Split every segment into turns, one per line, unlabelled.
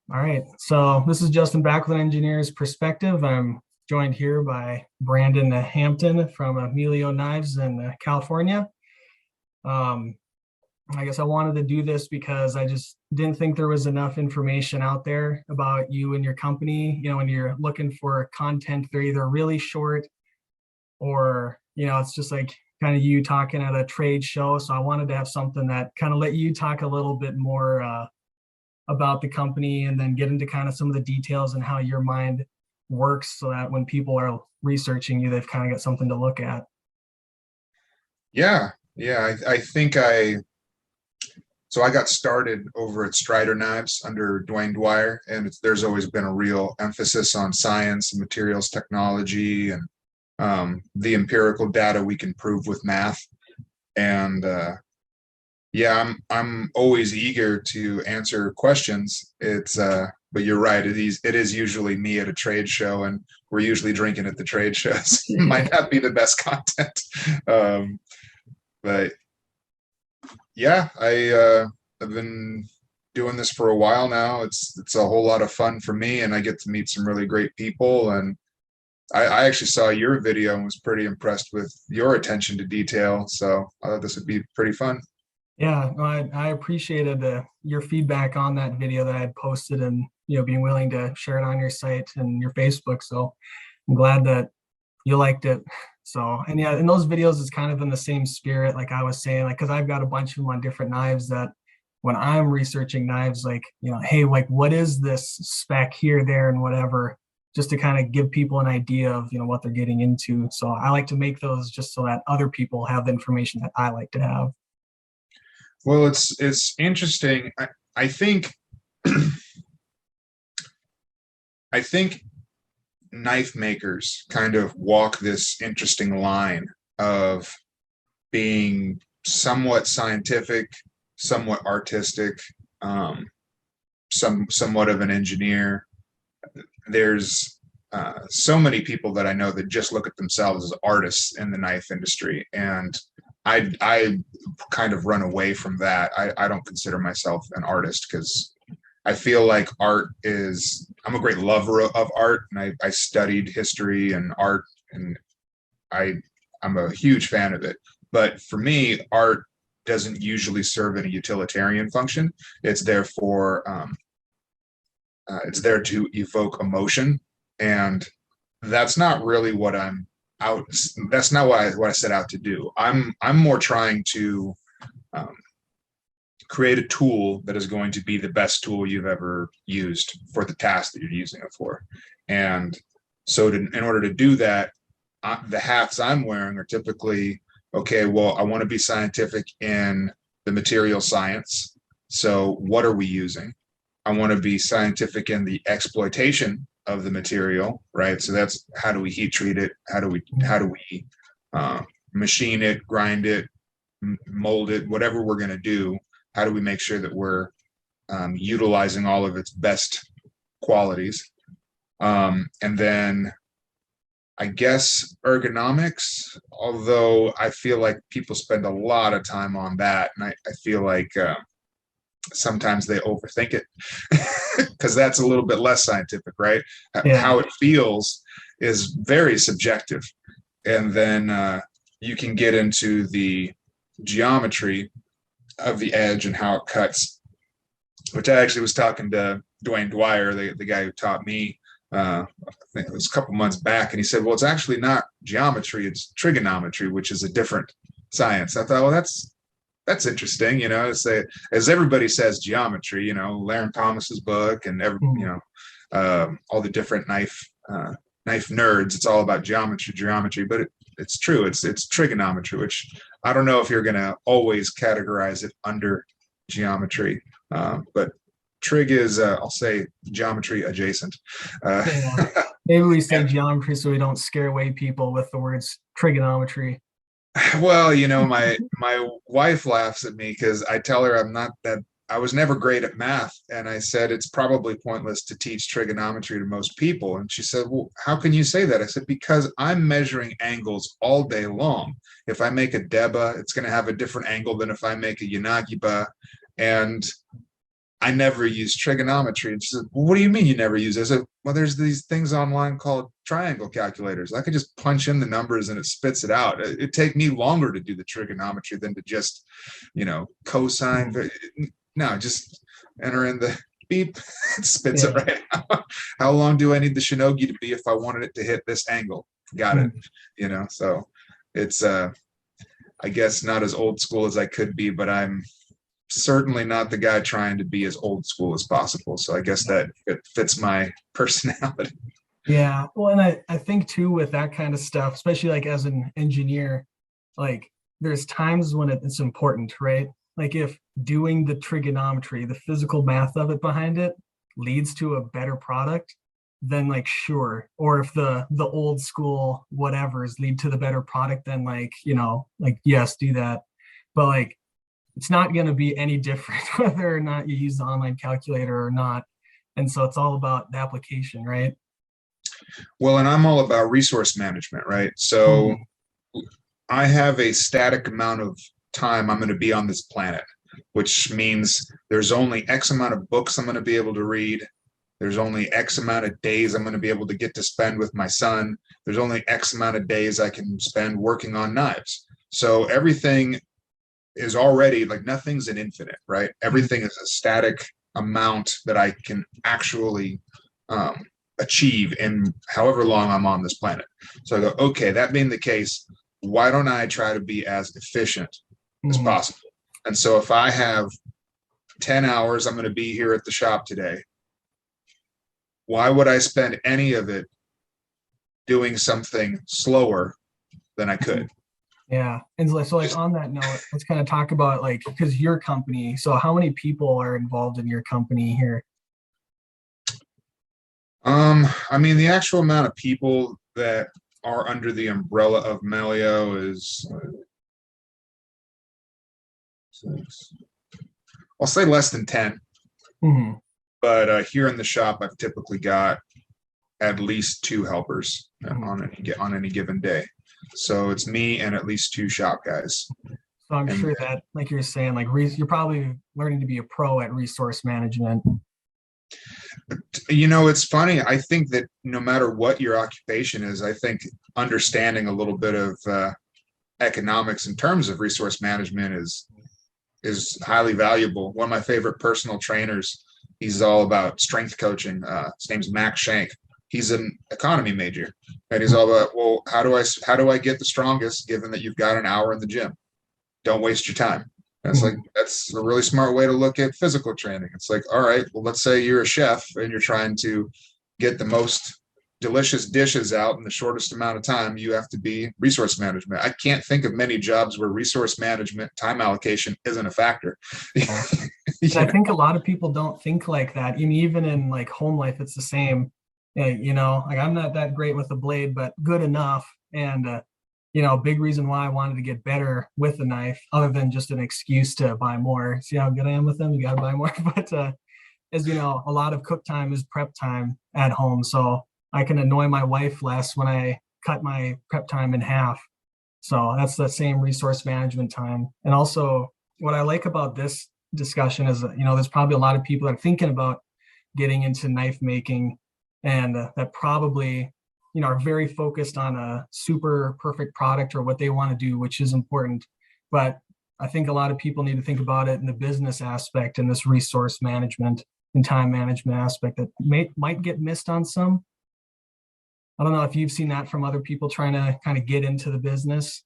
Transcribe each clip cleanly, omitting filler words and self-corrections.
All right. So this is Justin back with an engineer's perspective. I'm joined here by Brandon Hampton from Meglio Knives in California. Um, I guess I wanted to do this because I just didn't think there was enough information out there about you and your company. When you're looking for content, they're either really short or, it's just like kind of you talking at a trade show. So I wanted to have something that kind of let you talk a little bit more about the company and then get into kind of some of the details and how your mind works so that when people are researching you, they've kind of got something to look at.
Yeah. I think I got started over at Strider Knives under Dwayne Dwyer, and there's always been a real emphasis on science and materials technology and the empirical data we can prove with math. And yeah, I'm always eager to answer questions. But you're right, it is usually me at a trade show, and we're usually drinking at the trade shows. Might not be the best content. Um, but yeah, I've been doing this for a while now. It's a whole lot of fun for me, and I get to meet some really great people. And I actually saw your video and was pretty impressed with your attention to detail. So I thought this would be pretty fun.
Yeah, no, I appreciated your feedback on that video that I had posted and, being willing to share it on your site and your Facebook. So I'm glad that you liked it. So, and yeah, in those videos, it's kind of in the same spirit, like I was saying, like, because I've got a bunch of them on different knives that when I'm researching knives, like, hey, like, what is this spec here, there, and whatever, just to kind of give people an idea of, what they're getting into. So I like to make those just so that other people have the information that I like to have.
Well, it's interesting. I think I think knife makers kind of walk this interesting line of being somewhat scientific, somewhat artistic, um, somewhat of an engineer. There's so many people that I know that just look at themselves as artists in the knife industry, and I kind of run away from that. I don't consider myself an artist because I feel like art is, I'm a great lover of art, and I studied history and art, and I I'm a huge fan of it. But for me, art doesn't usually serve a utilitarian function. It's there for it's there to evoke emotion, and that's not really what I'm out. That's not what I set out to do. I'm more trying to um, create a tool that is going to be the best tool you've ever used for the task that you're using it for. And so, in order to do that, the hats I'm wearing are typically okay. Well, I want to be scientific in the material science. So, what are we using? I want to be scientific in the exploitation of the material, right? So that's how do we heat treat it? How do we uh, machine it, grind it, mold it, whatever we're going to do? How do we make sure that we're utilizing all of its best qualities? And then I guess ergonomics, although I feel like people spend a lot of time on that, and I feel like sometimes they overthink it because that's a little bit less scientific, right?
Yeah.
How it feels is very subjective. And then you can get into the geometry of the edge and how it cuts, which I actually was talking to Dwayne Dwyer, the guy who taught me, I think it was a couple months back, and he said, well, it's actually not geometry, it's trigonometry, which is a different science. I thought, well, that's interesting, as everybody says geometry, Larry Thomas's book and all the different knife nerds, it's all about geometry, but it's true, it's trigonometry, which I don't know if you're going to always categorize it under geometry, but trig is I'll say geometry adjacent.
Yeah. Maybe we say
And
geometry so we don't scare away people with the words trigonometry.
well, my wife laughs at me because I tell her I'm not that. I was never great at math, and I said it's probably pointless to teach trigonometry to most people. And she said, "Well, how can you say that?" I said, "Because I'm measuring angles all day long. If I make a deba, it's going to have a different angle than if I make a yanagiba, and I never use trigonometry. And she said, well, what do you mean you never use it? I said, well, there's these things online called triangle calculators. I could just punch in the numbers and it spits it out. It'd take me longer to do the trigonometry than to just, cosine. No, just enter in the beep, it spits it
Yeah.
right out. How long do I need the shinogi to be if I wanted it to hit this angle? Got it. So it's I guess not as old school as I could be, but I'm certainly not the guy trying to be as old school as possible. So I guess that it fits my personality.
Yeah. Well, and I think too with that kind of stuff, especially like as an engineer, like there's times when it's important, right? Like if doing the trigonometry, the physical math of it behind it leads to a better product, then like sure. Or if the old school whatevers lead to the better product, then like, like yes, do that. But like it's not going to be any different whether or not you use the online calculator or not. And so it's all about the application, right?
Well, and I'm all about resource management, right? So
Mhm.
I have a static amount of time I'm going to be on this planet, which means there's only X amount of books I'm going to be able to read. There's only X amount of days I'm going to be able to get to spend with my son. There's only X amount of days I can spend working on knives. So everything is already like nothing's an infinite, right? Everything is a static amount that I can actually achieve in however long I'm on this planet. So I go, okay, that being the case, why don't I try to be as efficient as
Mhm.
possible? And so if I have 10 hours, I'm going to be here at the shop today. Why would I spend any of it doing something slower than I could?
Yeah. And so like
Just,
on that note, let's kind of talk about like because your company, so how many people are involved in your company here?
I mean, the actual amount of people that are under the umbrella of Meglio is, I'll say less than 10,
Mhm.
but here in the shop, I've typically got at least two helpers
Mhm.
on any given day. So it's me and at least two shop guys.
So I'm
And
sure that, like you're saying, like you're probably learning to be a pro at resource management.
it's funny. I think that no matter what your occupation is, I think understanding a little bit of economics in terms of resource management is highly valuable. One of my favorite personal trainers, he's all about strength coaching. His name's Max Shank. He's an economy major, and he's all about, well, how do I get the strongest given that you've got an hour in the gym? Don't waste your time. And it's like
Mhm.
that's a really smart way to look at physical training. It's like, all right, well, let's say you're a chef and you're trying to get the most delicious dishes out in the shortest amount of time. You have to be resource management. I can't think of many jobs where resource management, time allocation isn't a factor.
Yeah. And I think a lot of people don't think like that. And even in like home life, it's the same. Like I'm not that great with a blade, but good enough. And a big reason why I wanted to get better with the knife, other than just an excuse to buy more. See how good I am with them? You got to buy more. But as you know, a lot of cook time is prep time at home. So I can annoy my wife less when I cut my prep time in half. So that's the same resource management time. And also, what I like about this discussion is, there's probably a lot of people that are thinking about getting into knife making and that probably, are very focused on a super perfect product or what they want to do, which is important. But I think a lot of people need to think about it in the business aspect and this resource management and time management aspect that might get missed on some. I don't know if you've seen that from other people trying to kind of get into the business.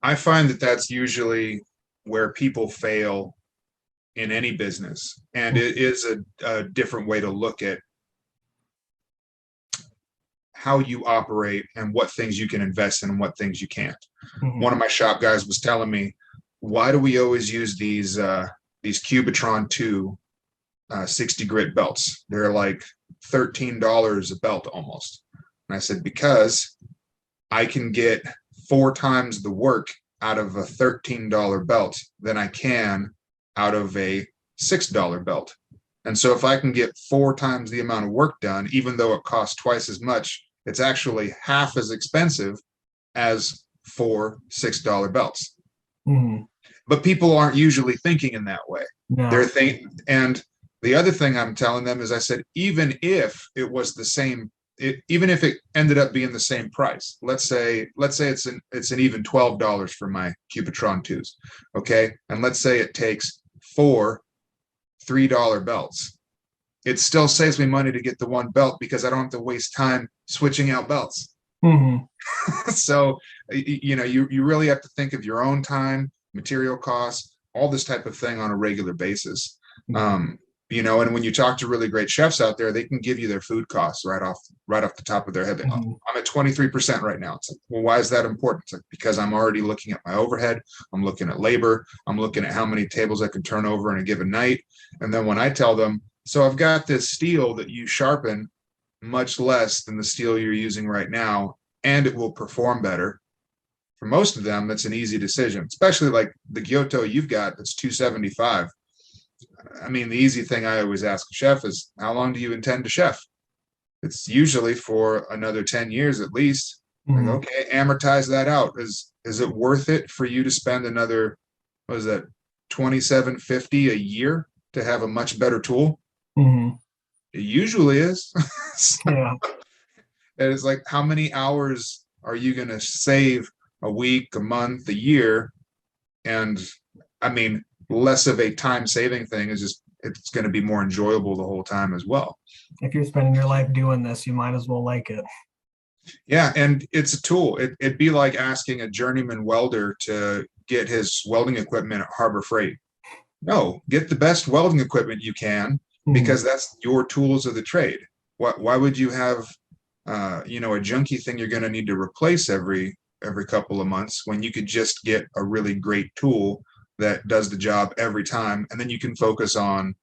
I find that that's usually where people fail in any business, and it is a different way to look at how you operate and what things you can invest in and what things you can't.
Mhm.
One of my shop guys was telling me, why do we always use these Cubitron 2 60 grit belts? They're like $13 a belt almost. And I said, because I can get 4 times the work out of a $13 belt than I can out of a $6 belt. And so if I can get 4 times the amount of work done, even though it costs twice as much, it's actually half as expensive as 4 $6 belts.
Mhm.
but people aren't usually thinking in that way. They're
No.
thinking, and the other thing I'm telling them is I said, even if it was the same, even if it ended up being the same price, let's say it's an even $12 for my Cupitron 2s. Okay. And let's say it takes 4 $3 belts. It still saves me money to get the one belt because I don't have to waste time switching out belts.
Hmm.
So, you really have to think of your own time, material costs, all this type of thing on a regular basis. And when you talk to really great chefs out there, they can give you their food costs right off the top of their head.
Hmm.
I'm at 23% right now. It's like, well, why is that important? It's like, because I'm already looking at my overhead. I'm looking at labor. I'm looking at how many tables I can turn over in a given night. And then when I tell them, so I've got this steel that you sharpen much less than the steel you're using right now, and it will perform better. For most of them, that's an easy decision, especially like the Giotto you've got that's 275. I mean, the easy thing I always ask a chef is, how long do you intend to chef? It's usually for another 10 years at least. Like,
Hmm.
okay, amortize that out. Is it worth it for you to spend another, what is that, 2750 a year to have a much better tool?
Hmm.
It usually is.
Yeah.
And it's like, how many hours are you going to save a week, a month, a year? And I mean, less of a time saving thing is just, it's going to be more enjoyable the whole time as well.
If you're spending your life doing this, you might as well like it.
Yeah. And it's a tool. It'd be like asking a journeyman welder to get his welding equipment at Harbor Freight. No, get the best welding equipment you can,
Hmm.
because that's your tools of the trade. Why would you have a junky thing you're going to need to replace every couple of months when you could just get a really great tool that does the job every time, and then you can focus on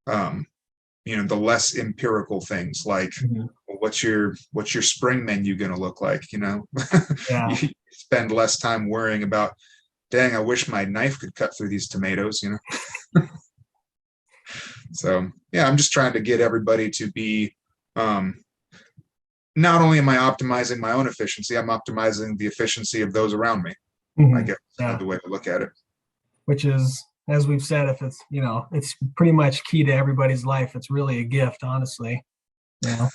the less empirical things like,
Hmm.
what's your spring menu going to look like.
Yeah.
You spend less time worrying about, dang, I wish my knife could cut through these tomatoes. So yeah, I'm just trying to get everybody to be, not only am I optimizing my own efficiency, I'm optimizing the efficiency of those around me. I
Hmm.
guess
Yeah.
the way to look at it.
Which is, as we've said, if it's, it's pretty much key to everybody's life. It's really a gift, honestly. Yeah.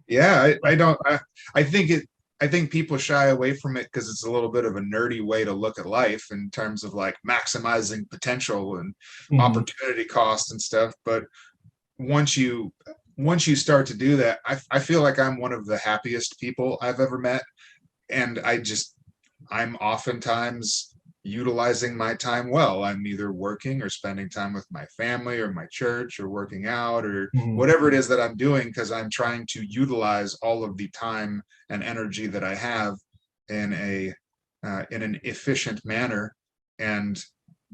Yeah, I don't. I think people shy away from it because it's a little bit of a nerdy way to look at life in terms of like maximizing potential and
Hmm.
opportunity cost and stuff. But once you start to do that, I feel like I'm one of the happiest people I've ever met. And I'm oftentimes utilizing my time well. I'm either working or spending time with my family or my church or working out or
Hmm.
whatever it is that I'm doing, because I'm trying to utilize all of the time and energy that I have in an efficient manner. And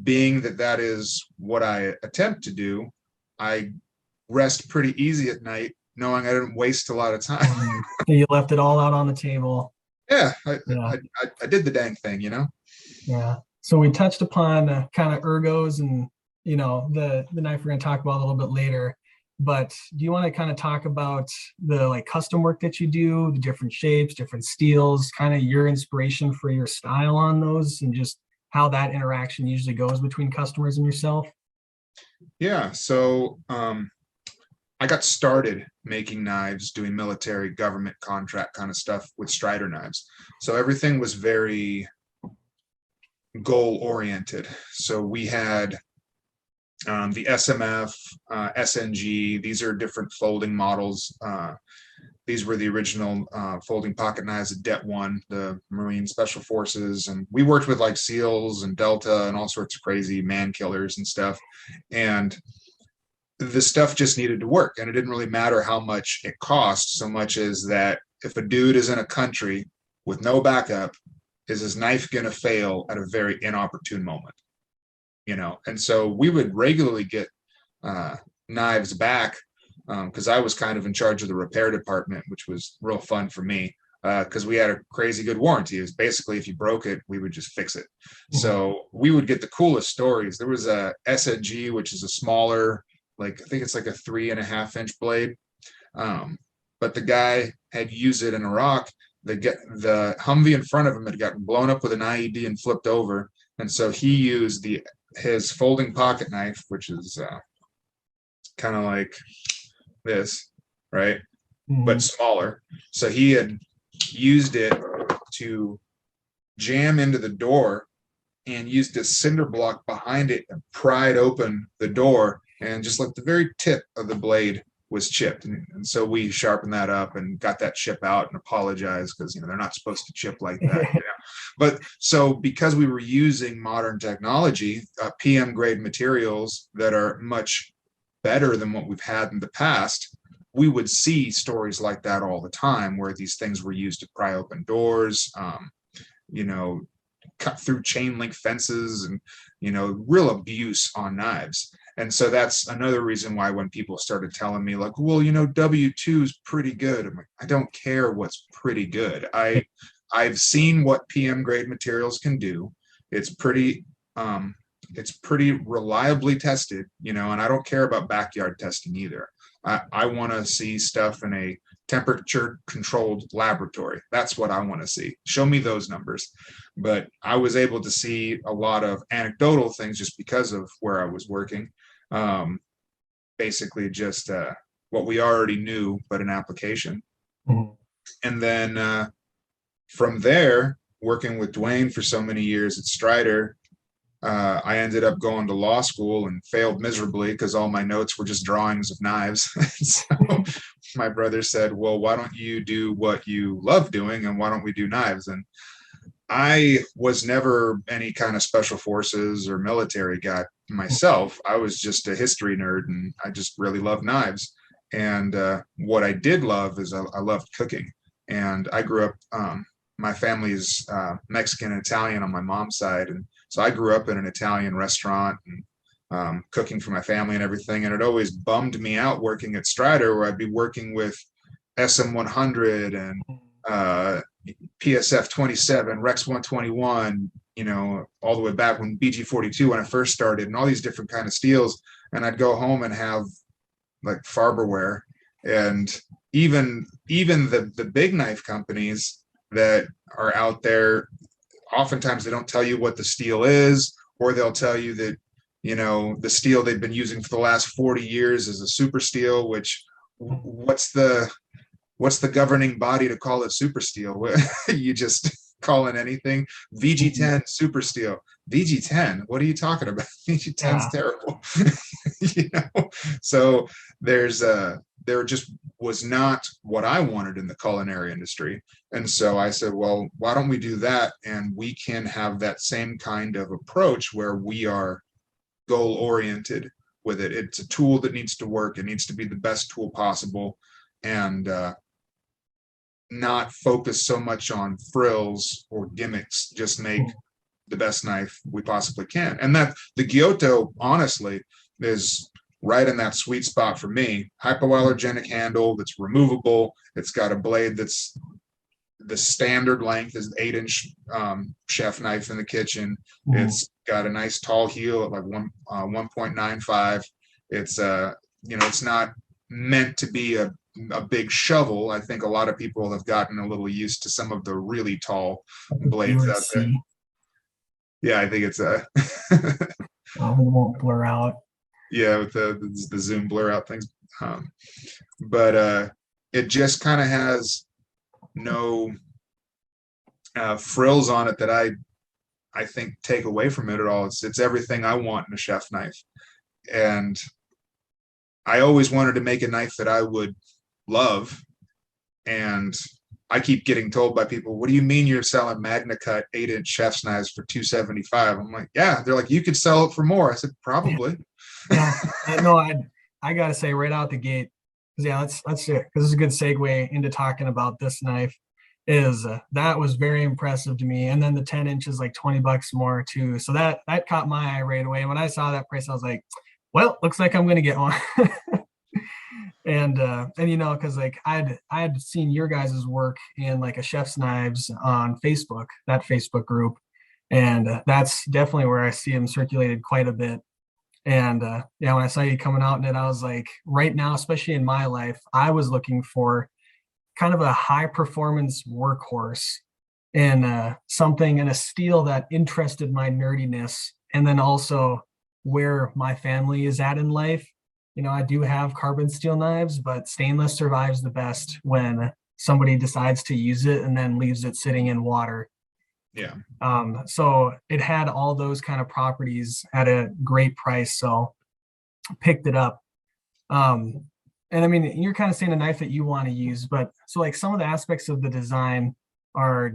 being that is what I attempt to do, I rest pretty easy at night knowing I didn't waste a lot of time.
Hmm. You left it all out on the table.
Yeah,
Yeah.
I did the dang thing.
Yeah. So we touched upon kind of ergos and the knife we're going to talk about a little bit later. But do you want to kind of talk about the like custom work that you do, the different shapes, different steels, kind of your inspiration for your style on those, and just how that interaction usually goes between customers and yourself?
Yeah, so I got started making knives, doing military government contract kind of stuff with Strider knives. So everything was very goal oriented. So we had the SMF, SNG. These are different folding models. These were the original folding pocket knives at Det 1, the Marine Special Forces. And we worked with like SEALs and Delta and all sorts of crazy man killers and stuff. And the stuff just needed to work. And it didn't really matter how much it cost, so much as that if a dude is in a country with no backup, is his knife going to fail at a very inopportune moment? And so we would regularly get knives back, because I was kind of in charge of the repair department, which was real fun for me, because we had a crazy good warranty. It was basically, if you broke it, we would just fix it.
Mhm.
So we would get the coolest stories. There was a SNG, which is a smaller, like I think it's like a 3.5-inch blade. But the guy had used it in Iraq. The Humvee in front of him had gotten blown up with an IED and flipped over. And so he used his folding pocket knife, which is kind of like this, right? But
Mhm.
smaller. So he had used it to jam into the door and used a cinder block behind it and pried open the door. And just like the very tip of the blade was chipped. And so we sharpened that up and got that chip out and apologized because, they're not supposed to chip like that. But so because we were using modern technology, PM grade materials that are much better than what we've had in the past, we would see stories like that all the time where these things were used to pry open doors, you know, cut through chain link fences and, real abuse on knives. And so that's another reason why when people started telling me like, well, W2 is pretty good. I'm like, I don't care what's pretty good. I've seen what PM grade materials can do. It's pretty it's pretty reliably tested, and I don't care about backyard testing either. I want to see stuff in a temperature controlled laboratory. That's what I want to see. Show me those numbers. But I was able to see a lot of anecdotal things just because of where I was working. Um, Basically, just what we already knew, but an application.
Mhm.
And then from there, working with Dwayne for so many years at Strider, I ended up going to law school and failed miserably because all my notes were just drawings of knives. So my brother said, well, why don't you do what you love doing and why don't we do knives? And I was never any kind of special forces or military guy myself. I was just a history nerd and I just really love knives. And what I did love is I loved cooking. And I grew up, my family's Mexican and Italian on my mom's side. And so I grew up in an Italian restaurant and cooking for my family and everything. And it always bummed me out working at Strider, where I'd be working with SM100 and PSF 27, Rex 121, all the way back when BG 42 when I first started, and all these different kind of steels. And I'd go home and have like Farberware, and even the big knife companies that are out there, oftentimes they don't tell you what the steel is, or they'll tell you that the steel they've been using for the last 40 years is a super steel, which what's the governing body to call it super steel? You just call it anything. VG10 super steel. VG10, what are you talking about? VG10's
Yeah.
terrible. So there just was not what I wanted in the culinary industry. And so I said, well, why don't we do that? And we can have that same kind of approach where we are goal oriented with it. It's a tool that needs to work. It needs to be the best tool possible. And not focus so much on frills or gimmicks, just make the best knife we possibly can. And that the Giotto, honestly, is right in that sweet spot for me. Hypoallergenic handle that's removable. It's got a blade that's the standard length is 8-inch chef knife in the kitchen. It's got a nice tall heel at like 1.95. It's it's not meant to be a big shovel. I think a lot of people have gotten a little used to some of the really tall blades out there. Yeah, I think it's a
It won't blur out.
yeah, with the zoom blur out things. But it just kind of has no frills on it that I think take away from it at all. It's everything I want in a chef knife. And I always wanted to make a knife that I would love. And I keep getting told by people, what do you mean you're selling Magna Cut 8-inch chef's knives for $275? I'm like, yeah. They're like, you could sell it for more. I said, probably.
Yeah. No, I gotta say right out the gate, yeah, let's do it, because it's a good segue into talking about this knife. Is that was very impressive to me, and then the 10 inches like $20 more too. So that caught my eye right away. When I saw that price, I was like, well, looks like I'm gonna get one. And because like I had seen your guys' work in like a Chef's Knives on Facebook, that Facebook group, and that's definitely where I see them circulated quite a bit. And yeah, when I saw you coming out in it, I was like, right now, especially in my life, I was looking for kind of a high performance workhorse and something in a steel that interested my nerdiness, and then also where my family is at in life. I do have carbon steel knives, but stainless survives the best when somebody decides to use it and then leaves it sitting in water.
Yeah.
So it had all those kind of properties at a great price, so picked it up. Um, and I mean, you're kind of saying a knife that you want to use, but so like some of the aspects of the design are,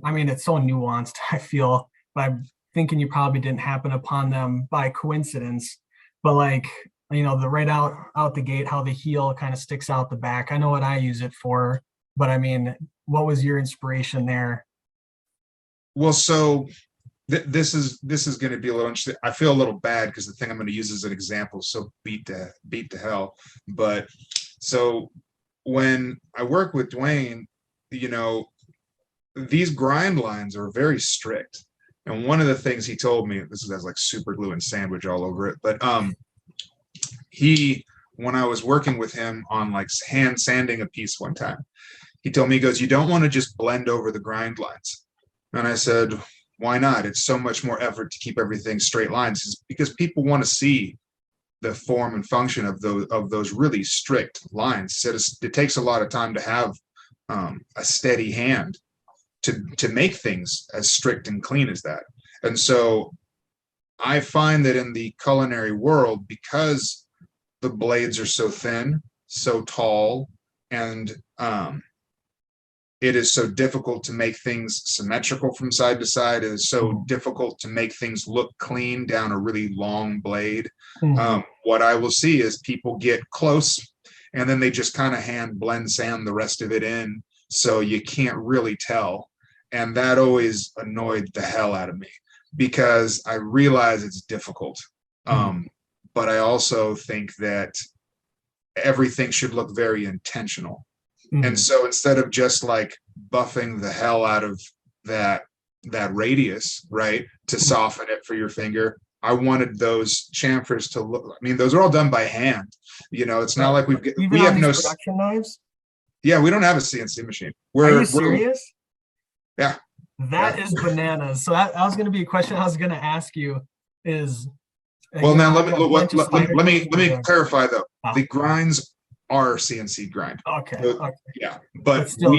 I mean, it's so nuanced, I feel, but I'm thinking you probably didn't happen upon them by coincidence. But like, the right out the gate, how the heel kind of sticks out the back. I know what I use it for, but I mean, what was your inspiration there?
Well, so this is going to be a little interesting. I feel a little bad because the thing I'm going to use as an example is so beat to hell. But so when I work with Dwayne, you know, these grind lines are very strict. And one of the things he told me, this has like super glue and sandwich all over it, but he, when I was working with him on like hand sanding a piece one time, he told me, he goes, you don't want to just blend over the grind lines. And I said, why not? It's so much more effort to keep everything straight lines, because people want to see the form and function of those really strict lines. So it takes a lot of time to have a steady hand to make things as strict and clean as that. And so I find that in the culinary world, because the blades are so thin, so tall, and it is so difficult to make things symmetrical from side to side. It is so difficult to make things look clean down a really long blade. What I will see is people get close and then they just kind of hand blend sand the rest of it in, so you can't really tell. And that always annoyed the hell out of me, because I realize it's difficult. But I also think that everything should look very intentional. And so instead of just like buffing the hell out of that radius, right, to soften it for your finger, I wanted those chamfers to look, I mean, those are all done by hand. It's not like
Even
we
on
have no
these production knives?
Yeah, we don't have a CNC machine.
Are you
We're
serious?
yeah.
That is bananas. So that was going to be a question I was going to ask you is,
Well, now
I've got a bunch of
let me clarify though.
Oh.
The grinds are CNC grind.
Okay.
Yeah,
But still,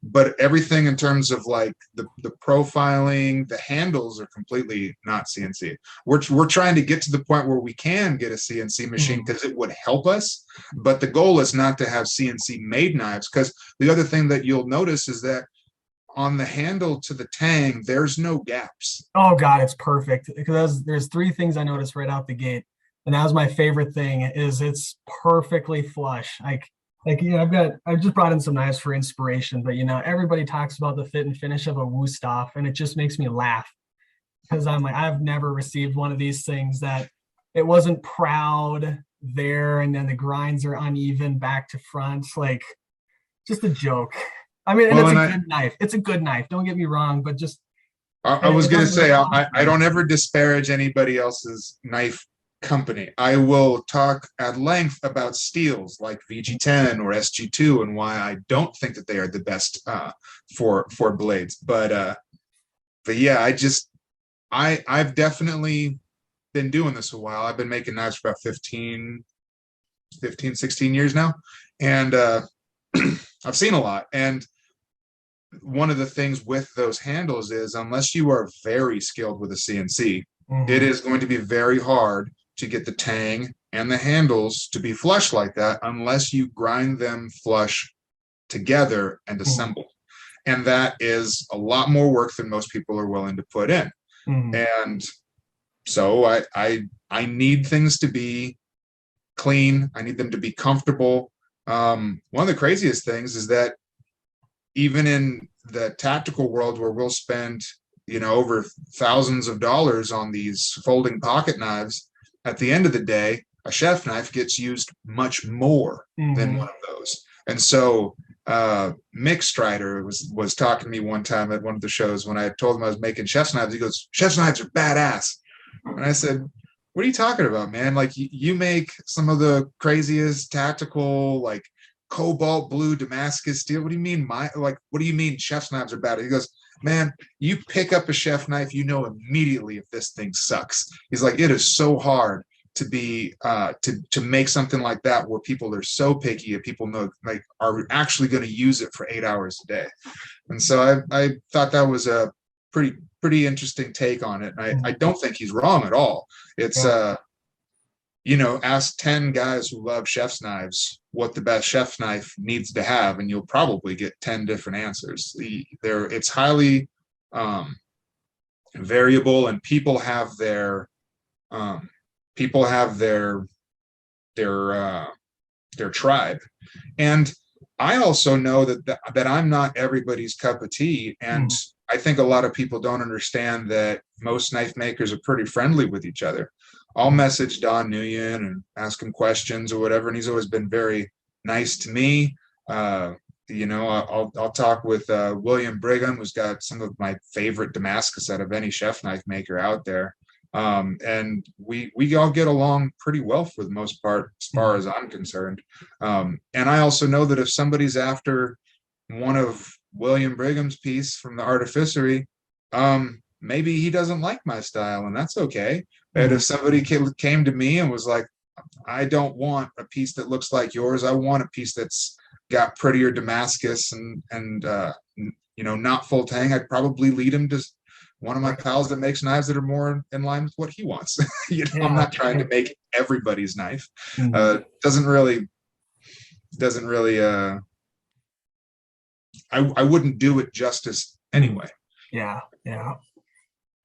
but everything in terms of like the profiling, the handles are completely not CNC. We're trying to get to the point where we can get a CNC machine because it would help us. But the goal is not to have CNC made knives, because the other thing that you'll notice is that on the handle to the tang, there's no gaps.
Oh God, it's perfect, because there's three things I noticed right out the gate, and that was my favorite thing, is it's perfectly flush. I've just brought in some knives for inspiration, but everybody talks about the fit and finish of a Wusthof, and it just makes me laugh, because I'm like, I've never received one of these things that it wasn't proud there, and then the grinds are uneven back to front, like just a joke. I mean, and it's a good knife. It's a good knife. Don't get me wrong, but just
I was going to say, I don't ever disparage anybody else's knife company. I will talk at length about steels like VG10 or SG2 and why I don't think that they are the best for blades. But yeah, I've definitely been doing this a while. I've been making knives for about 15, 16 years now. And I've seen a lot. And one of the things with those handles is, unless you are very skilled with a CNC, it is going to be very hard to get the tang and the handles to be flush like that unless you grind them flush together and assemble. And that is a lot more work than most people are willing to put in. And so I need things to be clean. I need them to be comfortable. One of the craziest things is that even in the tactical world, where we'll spend, over thousands of dollars on these folding pocket knives, at the end of the day, a chef knife gets used much more than one of those. And so Mick Strider was talking to me one time at one of the shows when I told him I was making chef's knives. He goes, chef's knives are badass. And I said, what are you talking about, man? Like, you make some of the craziest tactical, like cobalt blue Damascus steel. What do you mean what do you mean chef's knives are bad? He goes, man, you pick up a chef knife, you know immediately if this thing sucks. He's like, it is so hard to be to make something like that where people are so picky and people know like are actually going to use it for 8 hours a day. And so I thought that was a pretty interesting take on it. I don't think he's wrong at all. It's ask 10 guys who love chef's knives what the best chef's knife needs to have, and you'll probably get 10 different answers. It's highly variable, and people have their tribe. And I also know that I'm not everybody's cup of tea, and I think a lot of people don't understand that most knife makers are pretty friendly with each other. I'll message Don Nguyen and ask him questions or whatever, and he's always been very nice to me. I'll talk with William Brigham, who's got some of my favorite Damascus out of any chef knife maker out there. And we all get along pretty well for the most part, as far as I'm concerned. And I also know that if somebody's after one of William Brigham's piece from the Artificery, maybe he doesn't like my style, and that's okay. And if somebody came to me and was like, I don't want a piece that looks like yours, I want a piece that's got prettier Damascus and not full tang, I'd probably lead him to one of my pals that makes knives that are more in line with what he wants. I'm not trying to make everybody's knife. Doesn't really I wouldn't do it justice anyway.
Yeah.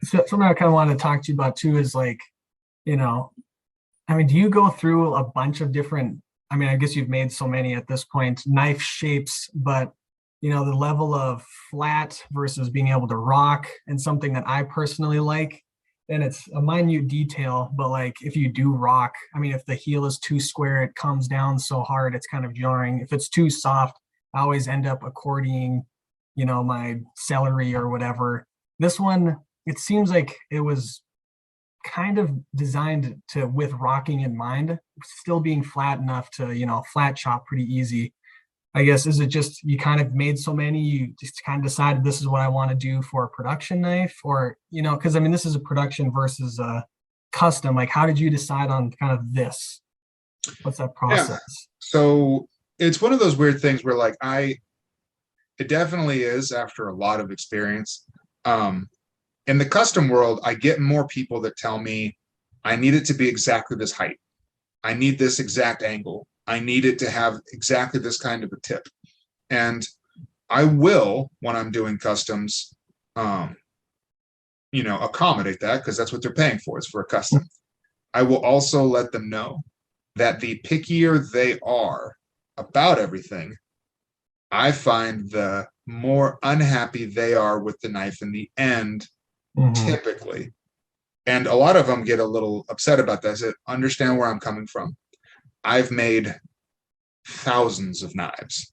So something I kind of want to talk to you about too is like, do you go through a bunch of different, I guess you've made so many at this point, knife shapes, but the level of flat versus being able to rock, and something that I personally like, and it's a minute detail, but like if you do rock, if the heel is too square, it comes down so hard, it's kind of jarring. If it's too soft, I always end up accordioning, my celery or whatever. This one, it seems like it was kind of designed with rocking in mind, still being flat enough to, flat chop pretty easy. I guess, is it just you kind of made so many, you just kind of decided this is what I want to do for a production knife? Or, because this is a production versus a custom. Like, how did you decide on kind of this? What's that process?
Yeah. So it's one of those weird things where like it definitely is after a lot of experience. In the custom world, I get more people that tell me I need it to be exactly this height. I need this exact angle. I need it to have exactly this kind of a tip. And I will, when I'm doing customs, accommodate that, because that's what they're paying for. It's for a custom. I will also let them know that the pickier they are about everything, I find the more unhappy they are with the knife in the end, typically. And a lot of them get a little upset about that. I understand where I'm coming from. I've made thousands of knives.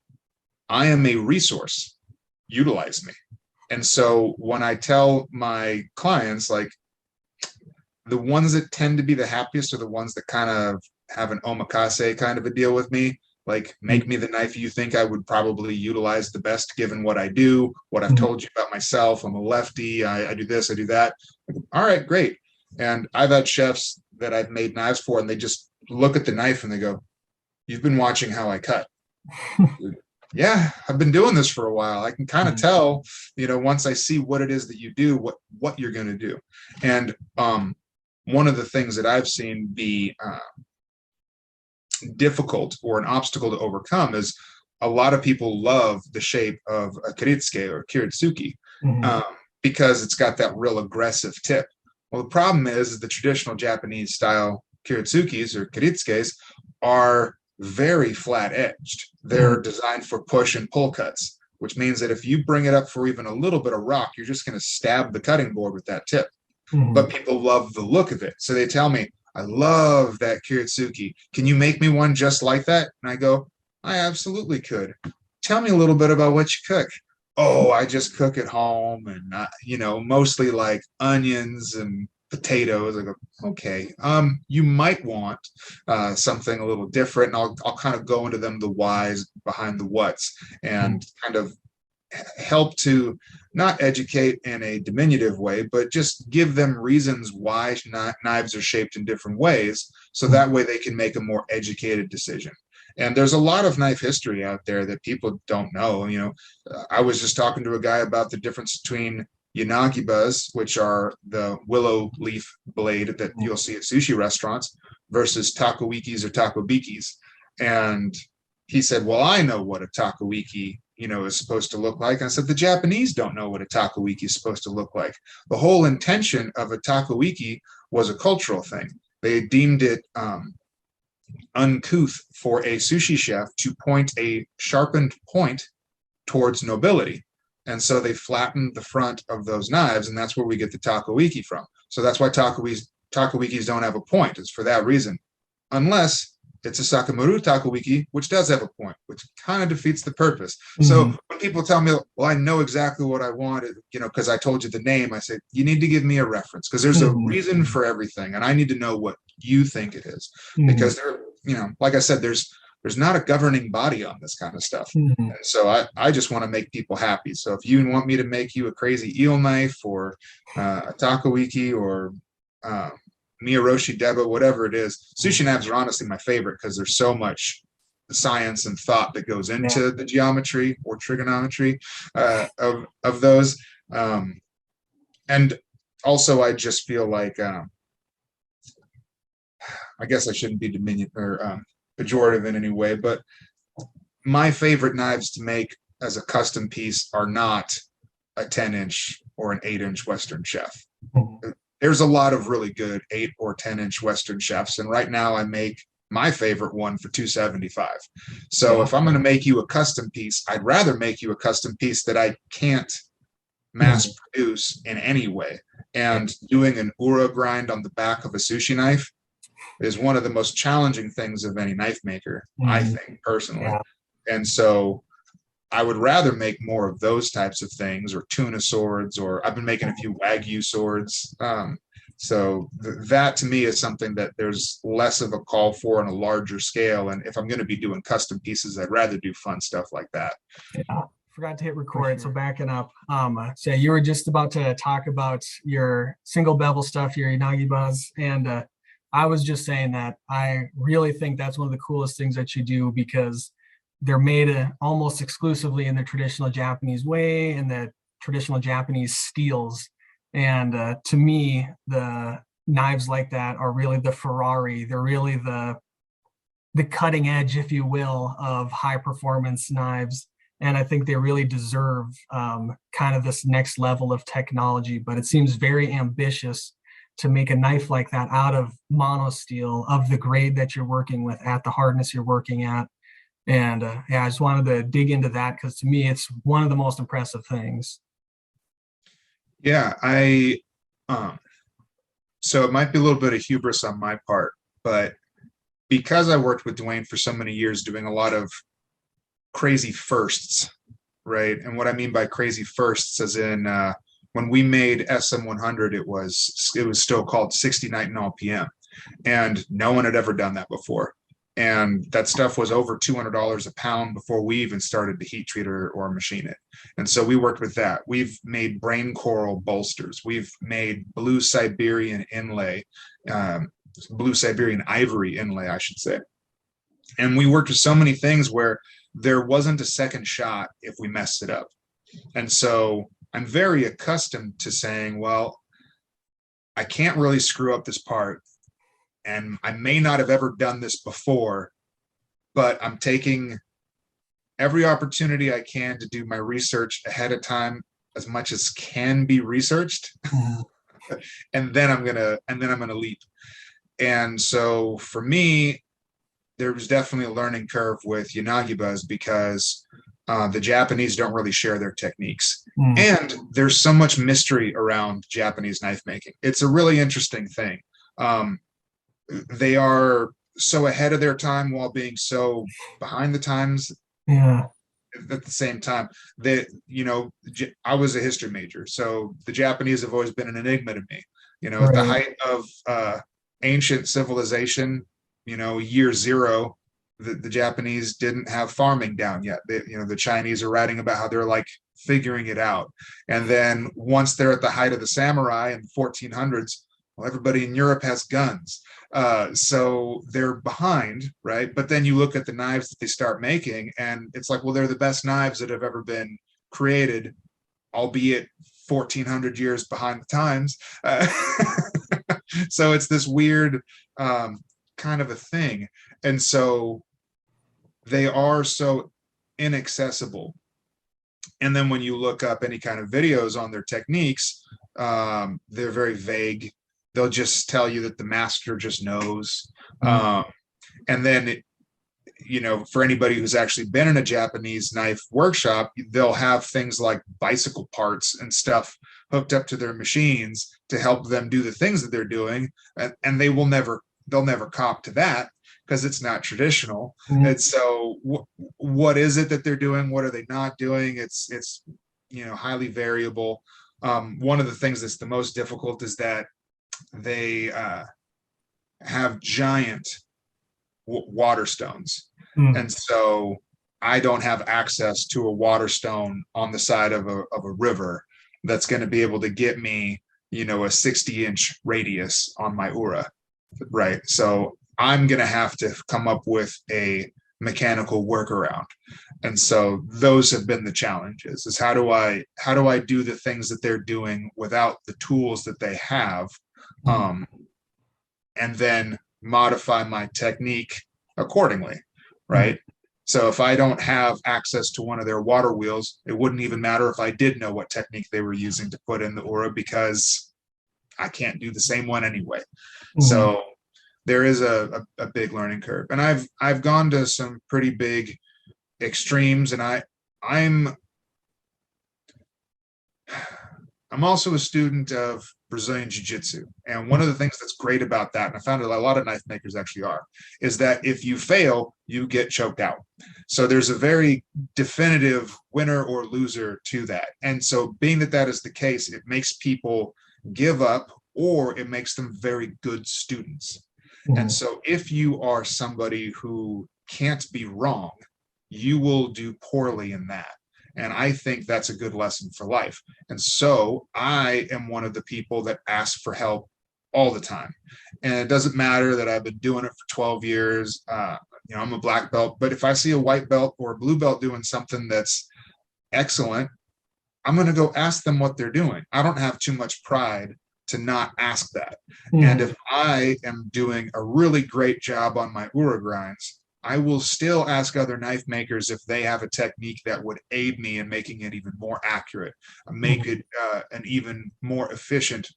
I am a resource. Utilize me. And so when I tell my clients, like, the ones that tend to be the happiest are the ones that kind of have an omakase kind of a deal with me. Like, make me the knife you think I would probably utilize the best given what I do, what I've told you about myself. I'm a lefty. I do this, I do that. All right, great. And I've had chefs that I've made knives for, and they just look at the knife and they go, you've been watching how I cut. Yeah, I've been doing this for a while. I can kind of tell, once I see what it is that you do, what you're going to do. And one of the things that I've seen be difficult or an obstacle to overcome is a lot of people love the shape of a kiritsuke or kiritsuki because it's got that real aggressive tip. Well, the problem is the traditional Japanese style kiritsukis or kiritsukes are very flat edged. They're designed for push and pull cuts, which means that if you bring it up for even a little bit of rock, you're just going to stab the cutting board with that tip. But people love the look of it. So they tell me, I love that kiritsuki. Can you make me one just like that? And I go, I absolutely could. Tell me a little bit about what you cook. Oh, I just cook at home, and mostly like onions and potatoes. I go, okay, you might want something a little different, and I'll kind of go into them, the whys behind the whats, and kind of help to not educate in a diminutive way, but just give them reasons why knives are shaped in different ways, so that way they can make a more educated decision. And there's a lot of knife history out there that people don't know. You know, I was just talking to a guy about the difference between yanagibas, which are the willow leaf blade that you'll see at sushi restaurants, versus takoikis or takobikis. And he said, well, I know what a takoiki, you know, is supposed to look like. And I said, the Japanese don't know what a takoiki is supposed to look like. The whole intention of a takoiki was a cultural thing. They deemed it uncouth for a sushi chef to point a sharpened point towards nobility. And so they flattened the front of those knives, and that's where we get the takoiki from. So that's why takoikis don't have a point. It's for that reason. Unless it's a Sakamaru takoiki, which does have a point, which kind of defeats the purpose. So when people tell me, well, I know exactly what I wanted, you know, because I told you the name, I say, you need to give me a reference, because there's a reason for everything, and I need to know what you think it is. Because there, you know, like I said, there's not a governing body on this kind of stuff. And so I just want to make people happy. So if you want me to make you a crazy eel knife, or a takoiki, or Miyaroshi Deba, whatever it is, sushi knives are honestly my favorite, because there's so much science and thought that goes into the geometry or trigonometry of those. And also, I just feel like, I guess I shouldn't be pejorative in any way, but my favorite knives to make as a custom piece are not a 10-inch or an 8-inch Western chef. There's a lot of really good 8 or 10-inch Western chefs, and right now I make my favorite one for $275. So if I'm going to make you a custom piece, I'd rather make you a custom piece that I can't mass produce in any way. And doing an ura grind on the back of a sushi knife is one of the most challenging things of any knife maker, I think, personally. And so I would rather make more of those types of things, or tuna swords, or I've been making a few Wagyu swords. So that to me is something that there's less of a call for on a larger scale. And if I'm going to be doing custom pieces, I'd rather do fun stuff like that.
Yeah. Forgot to hit record, so backing up. So you were just about to talk about your single bevel stuff, your inagibas, and I was just saying that I really think that's one of the coolest things that you do, because they're made almost exclusively in the traditional Japanese way, and the traditional Japanese steels. And to me, the knives like that are really the Ferrari. They're really the cutting edge, if you will, of high performance knives. And I think they really deserve kind of this next level of technology. But it seems very ambitious to make a knife like that out of mono steel, of the grade that you're working with, at the hardness you're working at. And yeah, I just wanted to dig into that, because to me, it's one of the most impressive things.
Yeah, so it might be a little bit of hubris on my part, but because I worked with Dwayne for so many years doing a lot of crazy firsts, right? And what I mean by crazy firsts, as in when we made SM100, it was still called 60 nitinol PM, and no one had ever done that before. And that stuff was over $200 a pound before we even started to heat treat or machine it. And so we worked with that. We've made brain coral bolsters. We've made blue Siberian inlay, blue Siberian ivory inlay, I should say. And we worked with so many things where there wasn't a second shot if we messed it up. And so I'm very accustomed to saying, well, I can't really screw up this part, and I may not have ever done this before, but I'm taking every opportunity I can to do my research ahead of time, as much as can be researched. and then I'm gonna leap. And so for me, there was definitely a learning curve with yanagibas, because the Japanese don't really share their techniques. And there's so much mystery around Japanese knife making. It's a really interesting thing. They are so ahead of their time while being so behind the times.
Yeah.
At the same time, that, you know, I was a history major, so the Japanese have always been an enigma to me. At the
Right.
height of ancient civilization, year zero, the Japanese didn't have farming down yet. The Chinese are writing about how they're like figuring it out. And then once they're at the height of the samurai in the 1400s, well, everybody in Europe has guns. So they're behind, right? But then you look at the knives that they start making, and it's like, well, they're the best knives that have ever been created, albeit 1400 years behind the times. So it's this weird kind of a thing. And so they are so inaccessible. And then when you look up any kind of videos on their techniques, they're very vague. They'll just tell you that the master just knows. And then for anybody who's actually been in a Japanese knife workshop, they'll have things like bicycle parts and stuff hooked up to their machines to help them do the things that they're doing. And they'll never cop to that because it's not traditional.
Mm-hmm.
And so what is it that they're doing? What are they not doing? It's highly variable. One of the things that's the most difficult is that they have giant water stones. And so I don't have access to a water stone on the side of a river that's going to be able to get me, a 60-inch radius on my Ura, right? So I'm going to have to come up with a mechanical workaround. And so those have been the challenges, is how do I do the things that they're doing without the tools that they have, and then modify my technique accordingly, right? So if I don't have access to one of their water wheels, it wouldn't even matter if I did know what technique they were using to put in the Ura, because I can't do the same one anyway. So there is a big learning curve. And I've gone to some pretty big extremes, and I'm also a student of Brazilian Jiu-Jitsu. And one of the things that's great about that, and I found a lot of knife makers actually are, is that if you fail, you get choked out. So there's a very definitive winner or loser to that. And so being that is the case, it makes people give up, or it makes them very good students. And so if you are somebody who can't be wrong, you will do poorly in that. And I think that's a good lesson for life. And so I am one of the people that ask for help all the time. And it doesn't matter that I've been doing it for 12 years. I'm a black belt, but if I see a white belt or a blue belt doing something that's excellent, I'm going to go ask them what they're doing. I don't have too much pride to not ask that. And if I am doing a really great job on my Ura grinds, I will still ask other knife makers if they have a technique that would aid me in making it even more accurate, make it an even more efficient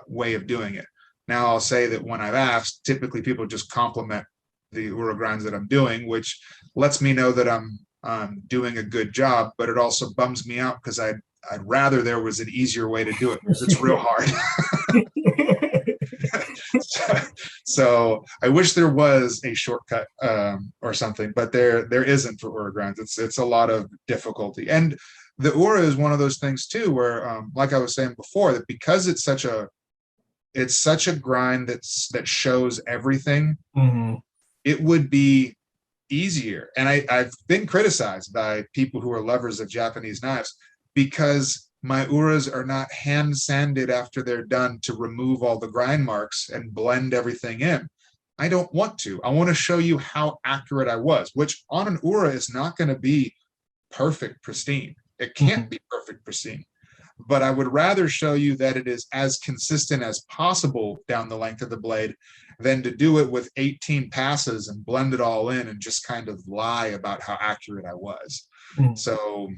way of doing it. Now, I'll say that when I've asked, typically people just compliment the Ura grinds that I'm doing, which lets me know that I'm doing a good job, but it also bums me out because I'd rather there was an easier way to do it, because it's real hard. So I wish there was a shortcut or something, but there isn't for Ura grinds. It's a lot of difficulty. And the Ura is one of those things too, where like I was saying before, that because it's such a grind that shows everything, it would be easier. And I've been criticized by people who are lovers of Japanese knives because my Uras are not hand sanded after they're done to remove all the grind marks and blend everything in. I don't want to. I want to show you how accurate I was, which on an Ura is not going to be perfect pristine. It can't be perfect pristine. But I would rather show you that it is as consistent as possible down the length of the blade than to do it with 18 passes and blend it all in and just kind of lie about how accurate I was. So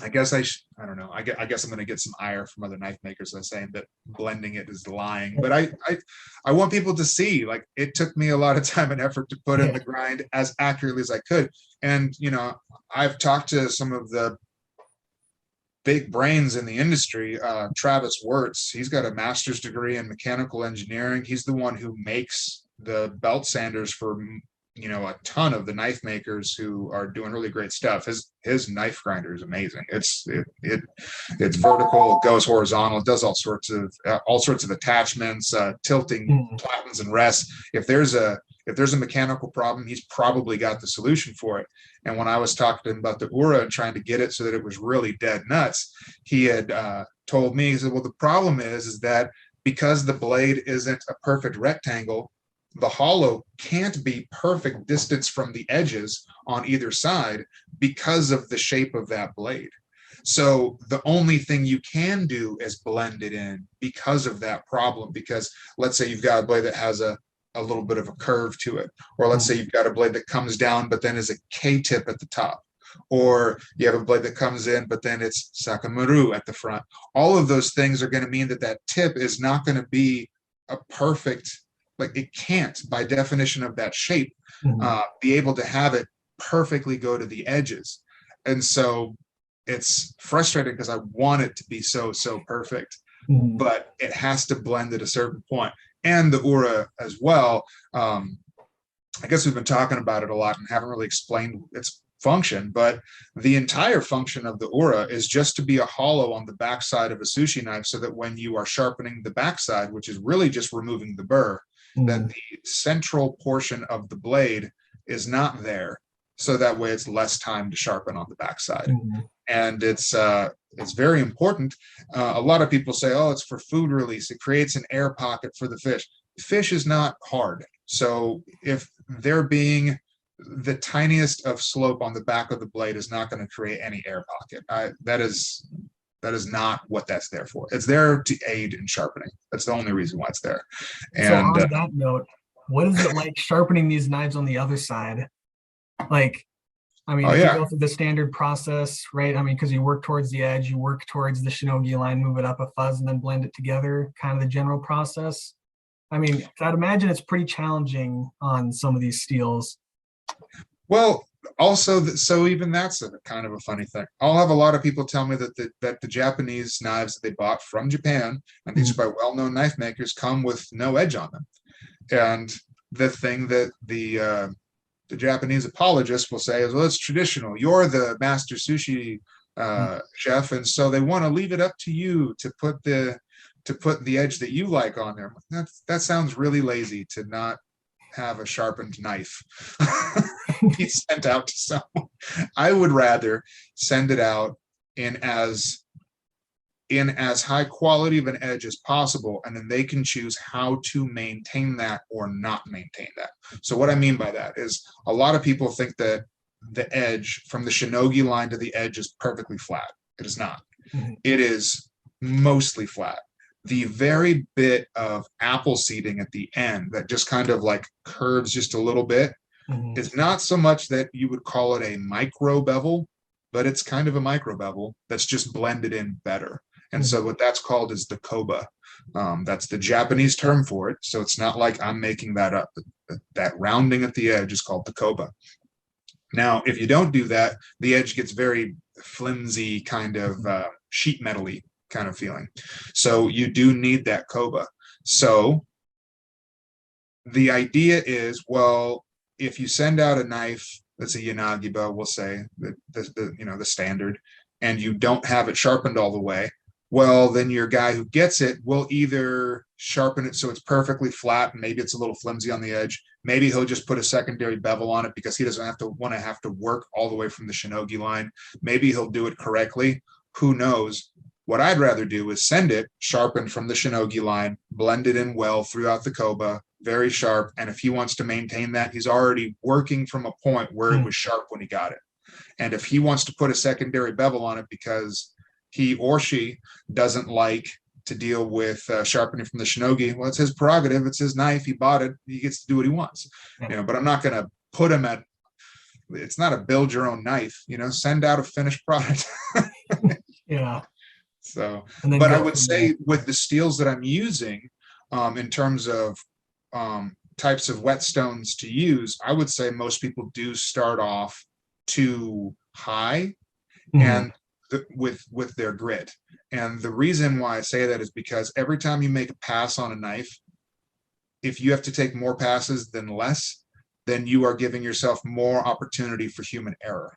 I guess I don't know. I guess I'm going to get some ire from other knife makers that are saying that blending it is lying. But I want people to see, like, it took me a lot of time and effort to put in the grind as accurately as I could. And, I've talked to some of the big brains in the industry. Travis Wirtz, he's got a master's degree in mechanical engineering. He's the one who makes the belt sanders for a ton of the knife makers who are doing really great stuff. His knife grinder is amazing. It's vertical, it goes horizontal, it does all sorts of attachments, tilting
Mhm.
platens and rests. If there's a mechanical problem, he's probably got the solution for it. And when I was talking to him about the Ura and trying to get it so that it was really dead nuts, he had told me, he said, well, the problem is that because the blade isn't a perfect rectangle, the hollow can't be perfect distance from the edges on either side because of the shape of that blade. So the only thing you can do is blend it in because of that problem. Because let's say you've got a blade that has a little bit of a curve to it, or let's say you've got a blade that comes down but then is a K-tip at the top, or you have a blade that comes in but then it's Sakamaru at the front. All of those things are going to mean that that tip is not going to be a perfect, like it can't, by definition of that shape,
Mhm.
be able to have it perfectly go to the edges. And so it's frustrating because I want it to be so perfect,
Mhm.
but it has to blend at a certain point. And the Ura as well. I guess we've been talking about it a lot and haven't really explained its function, but the entire function of the Ura is just to be a hollow on the backside of a sushi knife so that when you are sharpening the backside, which is really just removing the burr, that
Mhm.
the central portion of the blade is not there. So that way it's less time to sharpen on the backside.
Mhm.
And it's very important. A lot of people say, oh, it's for food release. It creates an air pocket for the fish. Fish is not hard. So if there being the tiniest of slope on the back of the blade is not going to create any air pocket. That is not what that's there for. It's there to aid in sharpening. That's the only reason why it's there.
So
And
on that note, what is it like sharpening these knives on the other side? Like, I mean,
oh
if you
yeah,
go through the standard process, right? I mean, because you work towards the edge, you work towards the shinogi line, move it up a fuzz, and then blend it together, kind of the general process. I mean, I'd imagine it's pretty challenging on some of these steels.
well, also, so even that's a kind of a funny thing. I'll have a lot of people tell me that the Japanese knives that they bought from Japan, and these
Mhm.
are by well-known knife makers, come with no edge on them. And the thing that the Japanese apologists will say is, well, it's traditional. You're the master sushi chef, and so they want to leave it up to you to put the edge that you like on there. That sounds really lazy to not have a sharpened knife be sent out to someone. I would rather send it out in as high quality of an edge as possible, and then they can choose how to maintain that or not maintain that. So what I mean by that is a lot of people think that the edge from the shinogi line to the edge is perfectly flat. It is not.
Mhm.
It is mostly flat. The very bit of apple seeding at the end that just kind of like curves just a little bit
Mhm.
is not so much that you would call it a micro bevel, but it's kind of a micro bevel that's just blended in better. And so
Mhm.
what that's called is the koba. That's the Japanese term for it. So it's not like I'm making that up. That rounding at the edge is called the koba. Now, if you don't do that, the edge gets very flimsy, kind of sheet metally kind of feeling. So you do need that koba. So the idea is, well, if you send out a knife that's a Yanagiba, we'll say the standard, and you don't have it sharpened all the way, well, then your guy who gets it will either sharpen it so it's perfectly flat and maybe it's a little flimsy on the edge. Maybe he'll just put a secondary bevel on it because he doesn't have to work all the way from the shinogi line. Maybe he'll do it correctly. Who knows? What I'd rather do is send it sharpened from the shinogi line, blend it in well throughout the koba, very sharp. And if he wants to maintain that, he's already working from a point where it
Mhm.
was sharp when he got it. And if he wants to put a secondary bevel on it because he or she doesn't like to deal with sharpening from the shinogi, well, it's his prerogative. It's his knife. He bought it. He gets to do what he wants.
Yeah.
But I'm not going to put him at. It's not a build your own knife. Send out a finished product.
Yeah.
So,
And then
but I
go
would
from there.
say with the steels that I'm using, in terms of types of whetstones to use, I would say most people do start off too high
Mhm.
and with their grit. And the reason why I say that is because every time you make a pass on a knife, if you have to take more passes than less, then you are giving yourself more opportunity for human error.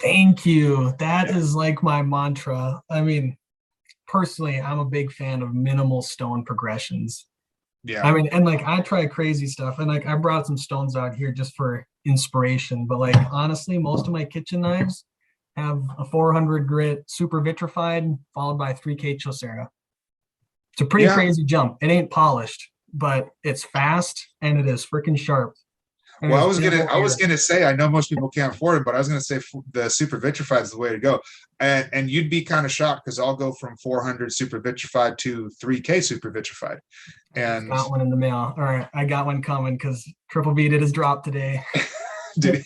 Thank you. That
Yeah.
is like my mantra. I mean, personally, I'm a big fan of minimal stone progressions. I
Yeah.
mean, and like I try crazy stuff, and like I brought some stones out here just for inspiration. But like honestly, most of my kitchen knives have a 400 grit super vitrified followed by 3K Chaucera. It's a pretty
Yeah.
crazy jump. It ain't polished, but it's fast and it is freaking sharp. And
Well,
there's Bevel
I was
here.
gonna say, I know most people can't afford it, but I was gonna say the super vitrified is the way to go. And you'd be kind of shocked because I'll go from 400 super vitrified to 3K super vitrified.
I just
And
got one in the mail. All right, I got one coming because Triple B did his drop today.
did